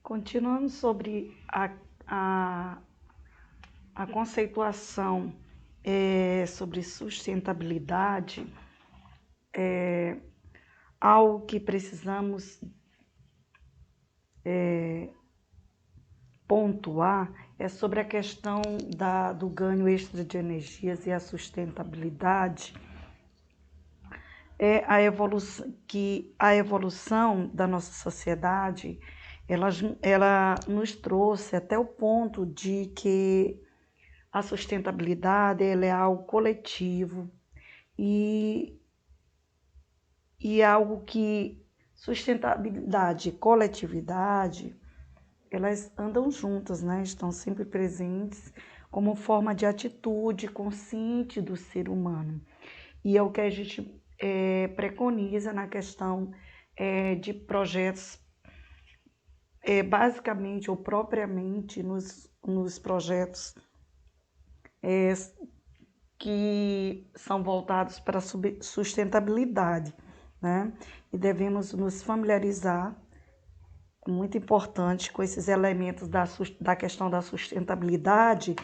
Continuando sobre a, a conceituação sobre sustentabilidade, algo que precisamos pontuar é sobre a questão do ganho extra de energias e a sustentabilidade, a evolução da nossa sociedade, ela nos trouxe até o ponto de que a sustentabilidade ela é algo coletivo e algo que sustentabilidade e coletividade, elas andam juntas, né? Estão sempre presentes como forma de atitude consciente do ser humano. E é o que a gente preconiza na questão de projetos, basicamente ou propriamente nos projetos que são voltados para a sustentabilidade, né? E devemos nos familiarizar, muito importante, com esses elementos da questão da sustentabilidade,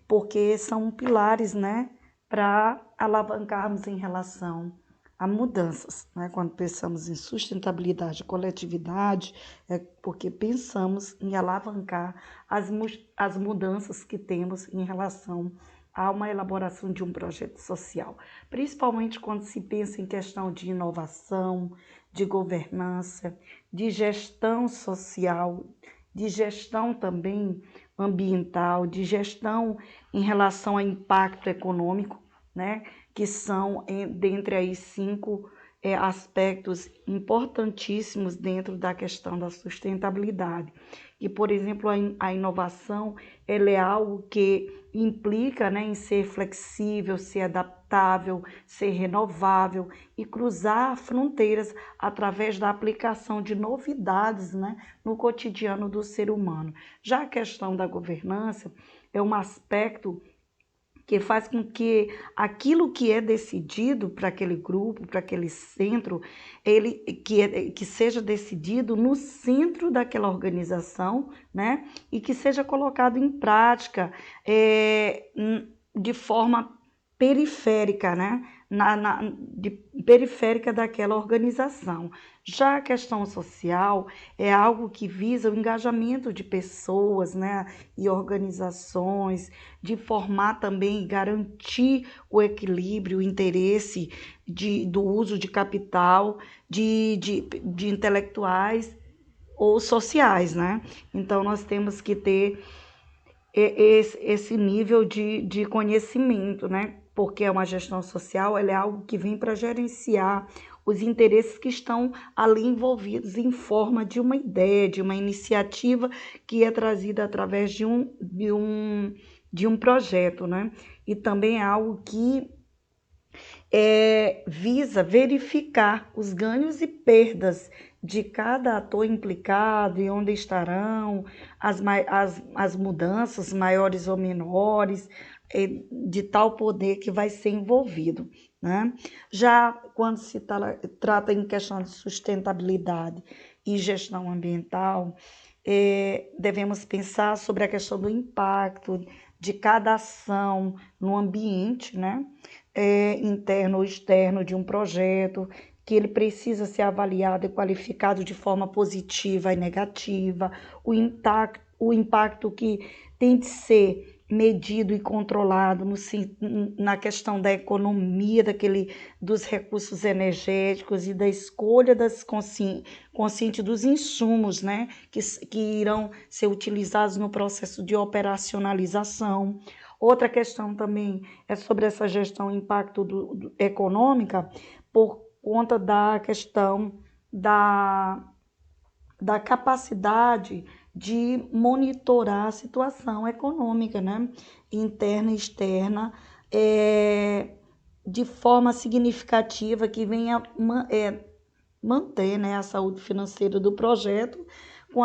porque são pilares, né, para alavancarmos em relação a mudanças, né? Quando pensamos em sustentabilidade e coletividade, é porque pensamos em alavancar as mudanças que temos em relação a uma elaboração de um projeto social, principalmente quando se pensa em questão de inovação, de governança, de gestão social, de gestão também ambiental, de gestão em relação a impacto econômico, né? Que são dentre aí 5 aspectos importantíssimos dentro da questão da sustentabilidade. E, por exemplo, a inovação ela é algo que implica, né, em ser flexível, ser adaptável, ser renovável e cruzar fronteiras através da aplicação de novidades, né, no cotidiano do ser humano. Já a questão da governança é um aspecto que faz com que aquilo que é decidido para aquele grupo, para aquele centro, que seja decidido no centro daquela organização, né? E que seja colocado em prática de forma periférica, né? Periférica daquela organização. Já a questão social é algo que visa o engajamento de pessoas, né, e organizações, de formar também e garantir o equilíbrio, o interesse do uso de capital, de intelectuais ou sociais, né? Então, nós temos que ter esse nível de conhecimento, né? Porque é uma gestão social, ela é algo que vem para gerenciar os interesses que estão ali envolvidos em forma de uma ideia, de uma iniciativa que é trazida através de um projeto, né? E também é algo que visa verificar os ganhos e perdas de cada ator implicado e onde estarão as mudanças maiores ou menores de tal poder que vai ser envolvido, né? Já quando se trata em questão de sustentabilidade e gestão ambiental, devemos pensar sobre a questão do impacto de cada ação no ambiente, né? Interno ou externo de um projeto, que ele precisa ser avaliado e qualificado de forma positiva e negativa, o impacto que tem de ser medido e controlado na questão da economia, dos recursos energéticos e da escolha consciente dos insumos, né, que irão ser utilizados no processo de operacionalização. Outra questão também é sobre essa gestão impacto econômica, por conta da questão da capacidade de monitorar a situação econômica, né? Interna e externa, de forma significativa, que venha manter, né, a saúde financeira do projeto, com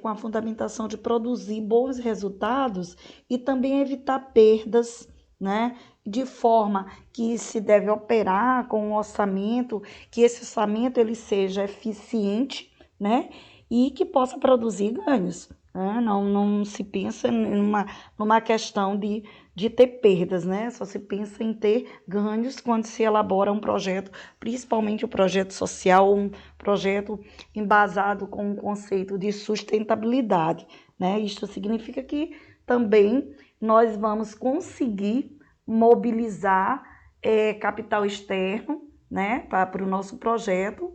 a fundamentação de produzir bons resultados e também evitar perdas, né? De forma que se deve operar com um orçamento, que esse orçamento ele seja eficiente, né? e que possa produzir ganhos, né? Não se pensa numa questão de ter perdas, né? Só se pensa em ter ganhos quando se elabora um projeto, principalmente um projeto social, um projeto embasado com o conceito de sustentabilidade, né? Isso significa que também nós vamos conseguir mobilizar capital externo, né, para o nosso projeto.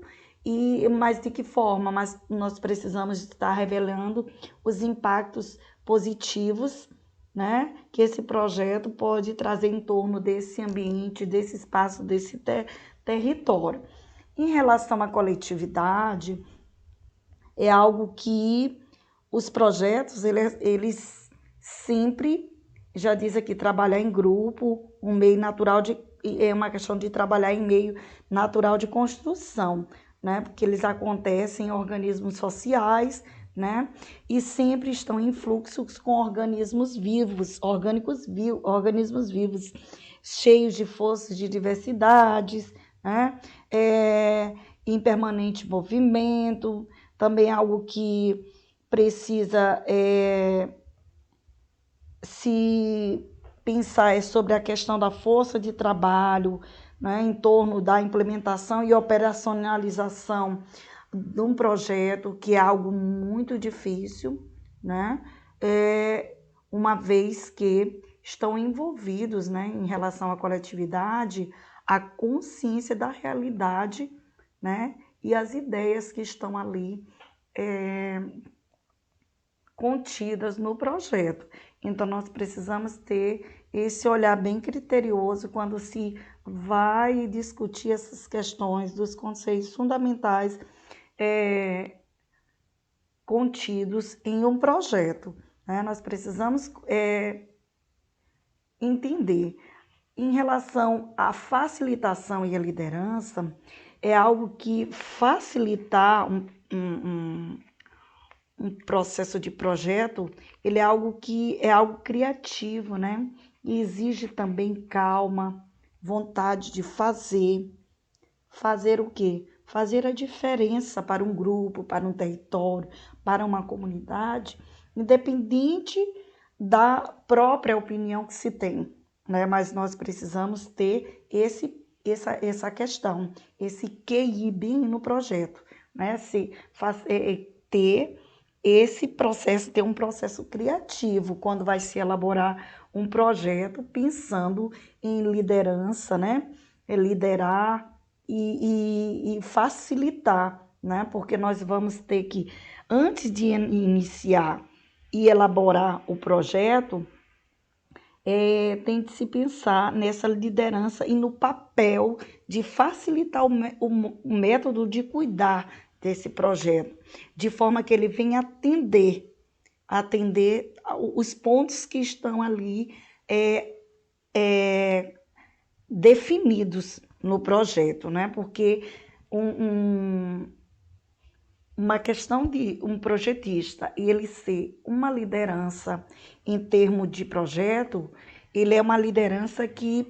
Mas de que forma? Mas nós precisamos estar revelando os impactos positivos, né, que esse projeto pode trazer em torno desse ambiente, desse espaço, desse território. Em relação à coletividade, é algo que os projetos, eles sempre, já diz aqui, trabalhar em grupo, um meio natural é uma questão de trabalhar em meio natural de construção, né? Porque eles acontecem em organismos sociais, né? E sempre estão em fluxos com organismos vivos, organismos vivos, cheios de forças de diversidades, né? Em permanente movimento, também algo que precisa se pensar sobre a questão da força de trabalho, né, em torno da implementação e operacionalização de um projeto, que é algo muito difícil, né, uma vez que estão envolvidos, né, em relação à coletividade, a consciência da realidade, né, e as ideias que estão ali contidas no projeto. Então, nós precisamos ter esse olhar bem criterioso quando se vai discutir essas questões dos conceitos fundamentais contidos em um projeto, né? Nós precisamos entender. Em relação à facilitação e à liderança, é algo que facilitar um processo de projeto, ele é algo que é algo criativo, né? E exige também calma, vontade de fazer. Fazer o quê? Fazer a diferença para um grupo, para um território, para uma comunidade, independente da própria opinião que se tem, né? Mas nós precisamos ter essa questão, esse QI bem no projeto, né? Ter esse processo, ter um processo criativo quando vai se elaborar um projeto, pensando em liderança, né? Liderar e facilitar, né? Porque nós vamos ter que, antes de iniciar e elaborar o projeto, tem de se pensar nessa liderança e no papel de facilitar o método de cuidar desse projeto, de forma que ele venha atender os pontos que estão ali definidos no projeto, né? Porque uma questão de um projetista e ele ser uma liderança em termos de projeto, ele é uma liderança que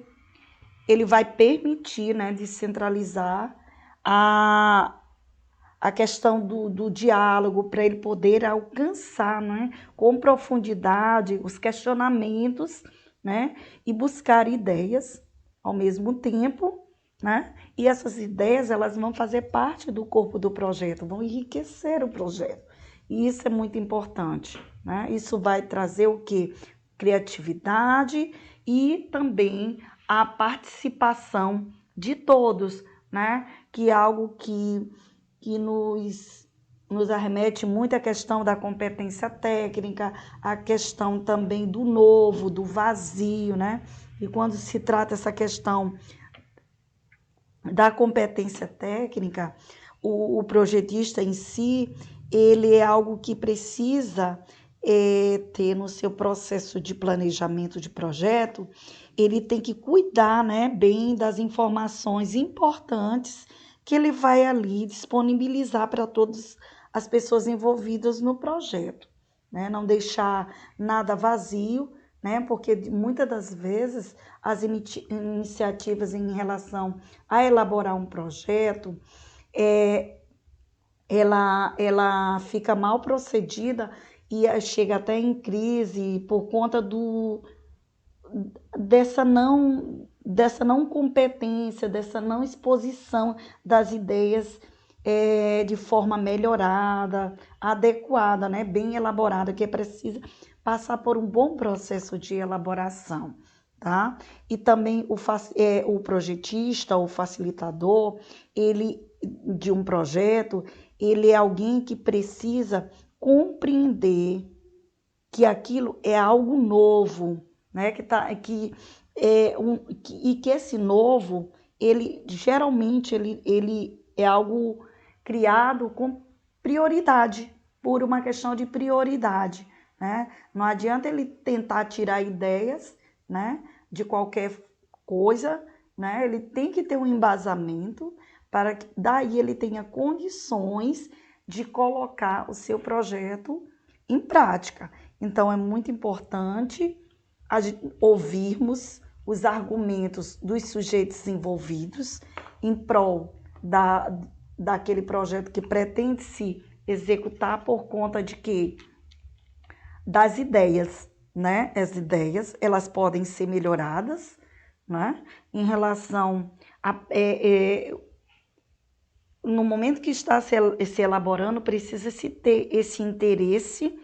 ele vai permitir, né, descentralizar a questão do diálogo, para ele poder alcançar, né, com profundidade os questionamentos, né, e buscar ideias ao mesmo tempo, né, e essas ideias elas vão fazer parte do corpo do projeto, vão enriquecer o projeto. E isso é muito importante, né? Isso vai trazer o quê? Criatividade e também a participação de todos, né? Que é algo que nos arremete muito à questão da competência técnica, a questão também do novo, do vazio, né? E quando se trata essa questão da competência técnica, o projetista em si, ele é algo que precisa ter no seu processo de planejamento de projeto, ele tem que cuidar, né, bem das informações importantes que ele vai ali disponibilizar para todas as pessoas envolvidas no projeto, né? Não deixar nada vazio, né? Porque muitas das vezes as iniciativas em relação a elaborar um projeto ela fica mal procedida e chega até em crise por conta dessa não competência, dessa não exposição das ideias de forma melhorada, adequada, né? Bem elaborada, que é preciso passar por um bom processo de elaboração, tá? E também o projetista, o facilitador, ele de um projeto, ele é alguém que precisa compreender que aquilo é algo novo, né? E que esse novo, ele geralmente ele é algo criado com prioridade, por uma questão de prioridade, né? Não adianta ele tentar tirar ideias, né, de qualquer coisa, né? Ele tem que ter um embasamento para que daí ele tenha condições de colocar o seu projeto em prática. Então, é muito importante ouvirmos os argumentos dos sujeitos envolvidos em prol daquele projeto que pretende se executar por conta de quê? Das ideias, né? As ideias, elas podem ser melhoradas, né? Em relação a... no momento que está se elaborando, precisa-se ter esse interesse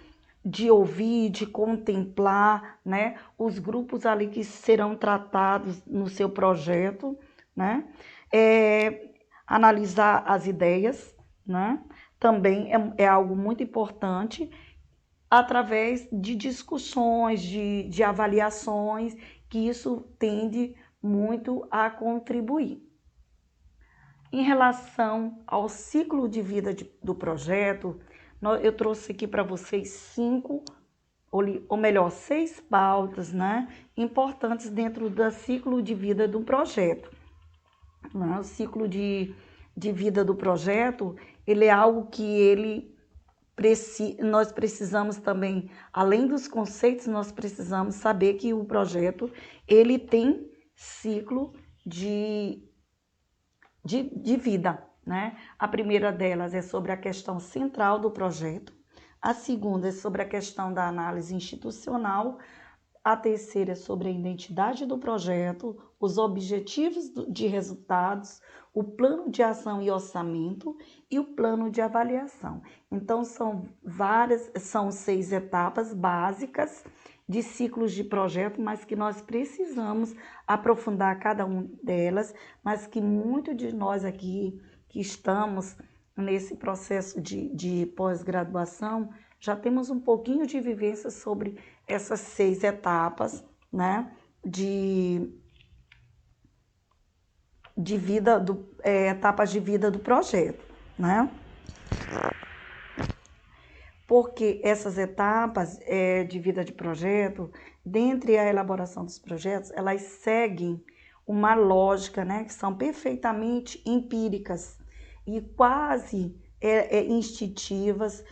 de ouvir, de contemplar, né, os grupos ali que serão tratados no seu projeto, né, analisar as ideias, né, também é algo muito importante, através de discussões, de avaliações, que isso tende muito a contribuir. Em relação ao ciclo de vida do projeto, eu trouxe aqui para vocês 6 pautas, né, importantes dentro do ciclo de vida do projeto. Né? O ciclo de vida do projeto, ele é algo que nós precisamos também, além dos conceitos, nós precisamos saber que o projeto, ele tem ciclo de vida, né? A primeira delas é sobre a questão central do projeto, a segunda é sobre a questão da análise institucional, a terceira é sobre a identidade do projeto, os objetivos de resultados, o plano de ação e orçamento e o plano de avaliação. Então, são 6 etapas básicas de ciclos de projeto, mas que nós precisamos aprofundar cada uma delas, mas que muitos de nós aqui que estamos nesse processo de pós-graduação, já temos um pouquinho de vivência sobre essas 6 etapas, né, etapas de vida do projeto, né? Porque essas etapas de vida de projeto, dentre a elaboração dos projetos, elas seguem uma lógica, né, que são perfeitamente empíricas e quase instintivas,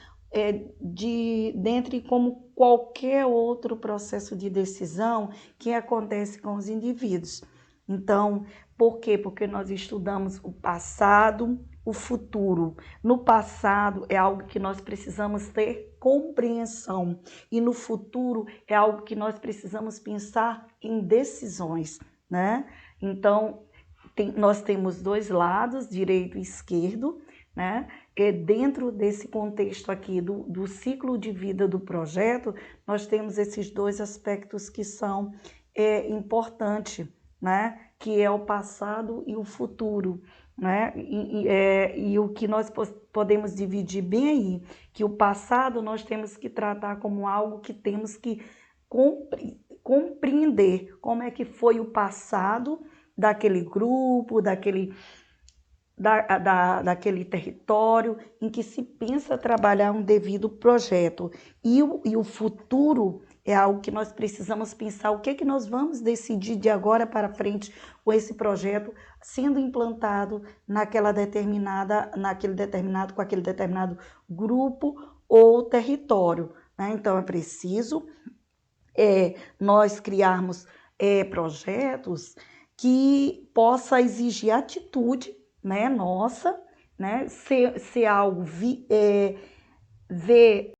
dentre como qualquer outro processo de decisão que acontece com os indivíduos. Então, por quê? Porque nós estudamos o passado, o futuro. No passado é algo que nós precisamos ter compreensão e no futuro é algo que nós precisamos pensar em decisões, né? Então, nós temos 2 lados, direito e esquerdo, né? E dentro desse contexto aqui do ciclo de vida do projeto, nós temos esses 2 aspectos que são importantes, né? Que é o passado e o futuro, né? E o que nós podemos dividir bem aí, que o passado nós temos que tratar como algo que temos que compreender como é que foi o passado daquele grupo, daquele território em que se pensa trabalhar um devido projeto. E o futuro é algo que nós precisamos pensar, o que é que nós vamos decidir de agora para frente com esse projeto sendo implantado com aquele determinado grupo ou território, né? Então, é preciso nós criarmos projetos que possa exigir atitude, né, nossa, né? Ser algo, ver